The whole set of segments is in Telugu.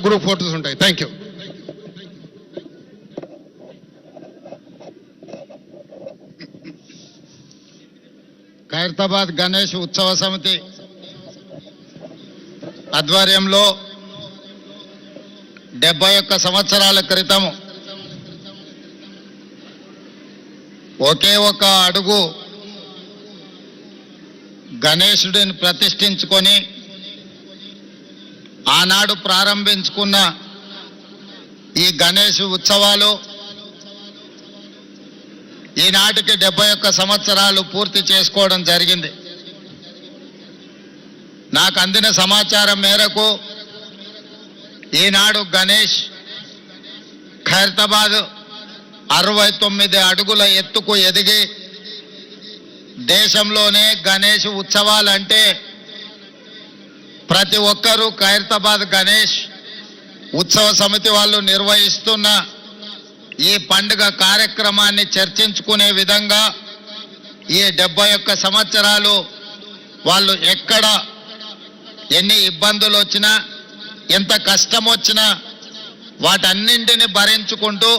గ్రూప్ ఫోటోస్ ఉంటాయి. Thank you. ఖైరతాబాద్ గణేష్ ఉత్సవ సమితి ఆధ్వర్యంలో 71 సంవత్సరాల క్రితం ఒకే ఒక అడుగు గణేశుడిని ప్రతిష్ఠించుకొని ఆనాడు ప్రారంభించుకున్న ఈ గణేష్ ఉత్సవాలు ఈనాటికి 71 సంవత్సరాలు పూర్తి చేసుకోవడం జరిగింది. నాకు అందిన సమాచారం మేరకు ఈనాడు గణేష్ ఖైరతాబాద్ 69 అడుగుల ఎత్తుకు ఎదిగి దేశంలోనే గణేష్ ఉత్సవాలంటే ప్రతి ఒక్కరూ ఖైరతాబాద్ గణేష్ ఉత్సవ సమితి వాళ్ళు నిర్వహిస్తున్న ఈ పండుగ కార్యక్రమాన్ని చర్చించుకునే విధంగా ఈ 71 సంవత్సరాలు వాళ్ళు ఎక్కడ ఎన్ని ఇబ్బందులు వచ్చినా ఎంత కష్టం వచ్చినా వాటన్నింటిని భరించుకుంటూ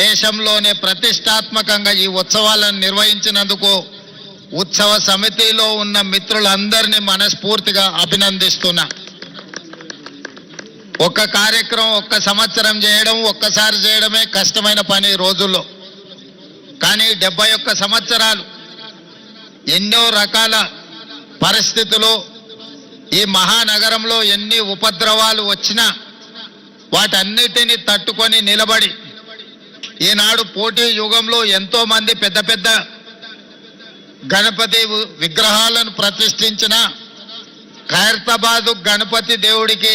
దేశంలోనే ప్రతిష్టాత్మకంగా ఈ ఉత్సవాలను నిర్వహించినందుకు ఉత్సవ సమితిలో ఉన్న మిత్రులందరినీ మనస్ఫూర్తిగా అభినందిస్తున్నా. ఒక్క కార్యక్రమం ఒక్క సంవత్సరం చేయడం ఒక్కసారి చేయడమే కష్టమైన పని రోజుల్లో. కానీ 71 సంవత్సరాలు ఎన్నో రకాల పరిస్థితులు ఈ మహానగరంలో ఎన్ని ఉపద్రవాలు వచ్చినా వాటన్నిటిని తట్టుకొని నిలబడి ఈనాడు పోటీ యుగంలో ఎంతో మంది పెద్ద పెద్ద గణపతి విగ్రహాలను ప్రతిష్ఠించిన ఖైరతాబాదు గణపతి దేవుడికి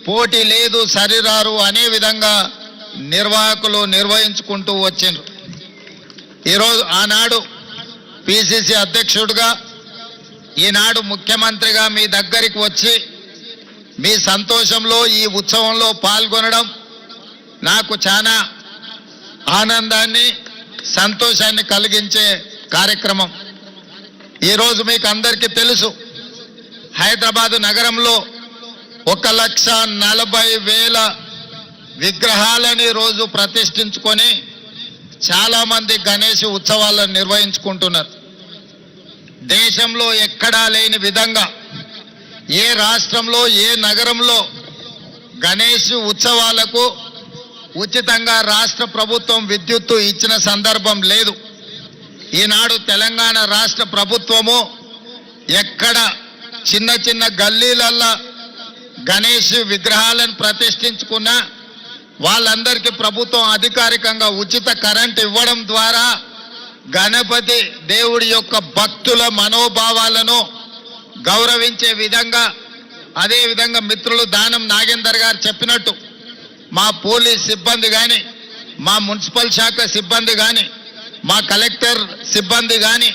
పోటీ లేదు సరిరారు అనే విధంగా నిర్వాహకులు నిర్వహించుకుంటూ వచ్చిండ్రు. ఈరోజు ఆనాడు పిసిసి అధ్యక్షుడిగా ఈనాడు ముఖ్యమంత్రిగా మీ దగ్గరికి వచ్చి మీ సంతోషంలో ఈ ఉత్సవంలో పాల్గొనడం నాకు చాలా ఆనందాన్ని సంతోషాన్ని కలిగించే కార్యక్రమం. ఈరోజు మీకు అందరికీ తెలుసు హైదరాబాదు నగరంలో 1,40,000 విగ్రహాలని రోజు ప్రతిష్ఠించుకొని చాలామంది గణేష్ ఉత్సవాలను నిర్వహించుకుంటున్నారు. దేశంలో ఎక్కడా లేని విధంగా ఏ రాష్ట్రంలో ఏ నగరంలో గణేష్ ఉత్సవాలకు ఉచితంగా రాష్ట్ర ప్రభుత్వం విద్యుత్తు ఇచ్చిన సందర్భం లేదు. ఈనాడు తెలంగాణ రాష్ట్ర ప్రభుత్వము ఎక్కడ చిన్న చిన్న గల్లీలల్లా గణేష్ విగ్రహాలను ప్రతిష్ఠించుకున్నా వాళ్ళందరికీ ప్రభుత్వం అధికారికంగా ఉచిత కరెంట్ ఇవ్వడం ద్వారా గణపతి దేవుడి యొక్క భక్తుల మనోభావాలను గౌరవించే విధంగా, అదేవిధంగా మిత్రులు దానం నాగేందర్ గారు చెప్పినట్టు మా పోలీస్ సిబ్బంది కానీ, మా మున్సిపల్ శాఖ సిబ్బంది కానీ, మా కలెక్టర్ సిబ్బంది కానీ,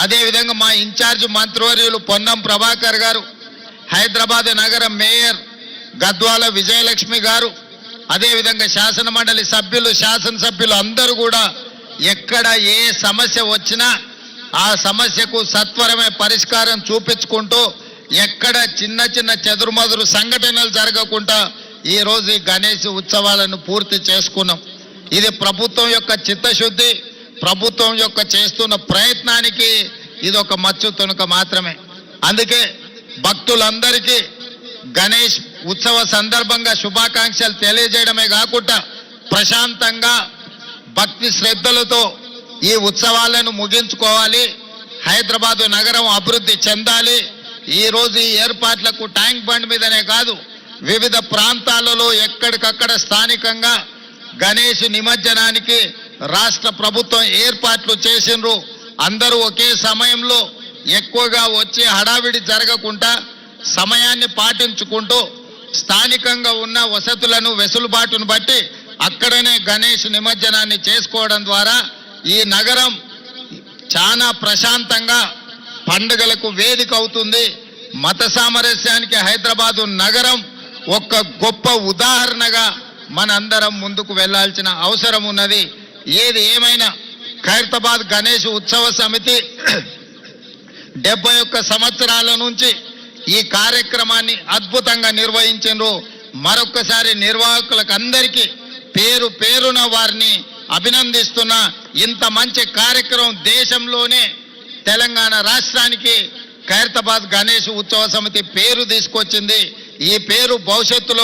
అదేవిధంగా మా ఇన్ఛార్జ్ మంత్రివర్యులు పొన్నం ప్రభాకర్ గారు, హైదరాబాద్ నగర మేయర్ గద్వాల విజయలక్ష్మి గారు, అదేవిధంగా శాసన మండలి సభ్యులు శాసనసభ్యులు అందరూ కూడా ఎక్కడ ఏ సమస్య వచ్చినా ఆ సమస్యకు సత్వరమే పరిష్కారం చూపించుకుంటూ ఎక్కడ చిన్న చిన్న చెదురుమదురు సంఘటనలు జరగకుండా ఈరోజు ఈ గణేష్ ఉత్సవాలను పూర్తి చేసుకున్నాం. ఇది ప్రభుత్వం యొక్క చిత్తశుద్ధి, ప్రభుత్వం యొక్క చేస్తున్న ప్రయత్నానికి ఇది ఒక మచ్చు తునక మాత్రమే. అందుకే భక్తులందరికీ గణేష్ ఉత్సవ సందర్భంగా శుభాకాంక్షలు తెలియజేయడమే కాకుండా ప్రశాంతంగా భక్తి శ్రద్ధలతో ఈ ఉత్సవాలను ముగించుకోవాలి, హైదరాబాదు నగరం అభివృద్ధి చెందాలి. ఈరోజు ఈ ఏర్పాట్లకు ట్యాంక్ బండ్ మీదనే కాదు వివిధ ప్రాంతాలలో ఎక్కడికక్కడ స్థానికంగా గణేష్ నిమజ్జనానికి రాష్ట్ర ప్రభుత్వం ఏర్పాట్లు చేసిండ్రు. అందరూ ఒకే సమయంలో ఎక్కువగా వచ్చి హడావిడి జరగకుండా సమయాన్ని పాటించుకుంటూ స్థానికంగా ఉన్న వసతులను వెసులుబాటును బట్టి అక్కడనే గణేష్ నిమజ్జనాన్ని చేసుకోవడం ద్వారా ఈ నగరం చాలా ప్రశాంతంగా పండుగలకు వేదిక అవుతుంది. మత సామరస్యానికి హైదరాబాదు నగరం ఒక గొప్ప ఉదాహరణగా మనందరం ముందుకు వెళ్లాల్సిన అవసరం ఉన్నది. ఏది ఏమైనా ఖైరతాబాద్ గణేష్ ఉత్సవ సమితి 71 సంవత్సరాల నుంచి ఈ కార్యక్రమాన్ని అద్భుతంగా నిర్వహించారు. మరొక్కసారి నిర్వాహకులకు అందరికీ పేరు పేరున వారిని అభినందిస్తున్నా. ఇంత మంచి కార్యక్రమం దేశంలోనే తెలంగాణ రాష్ట్రానికి ఖైరతాబాద్ గణేష్ ఉత్సవ సమితి పేరు తీసుకొచ్చింది. ఈ పేరు భవిష్యత్తులో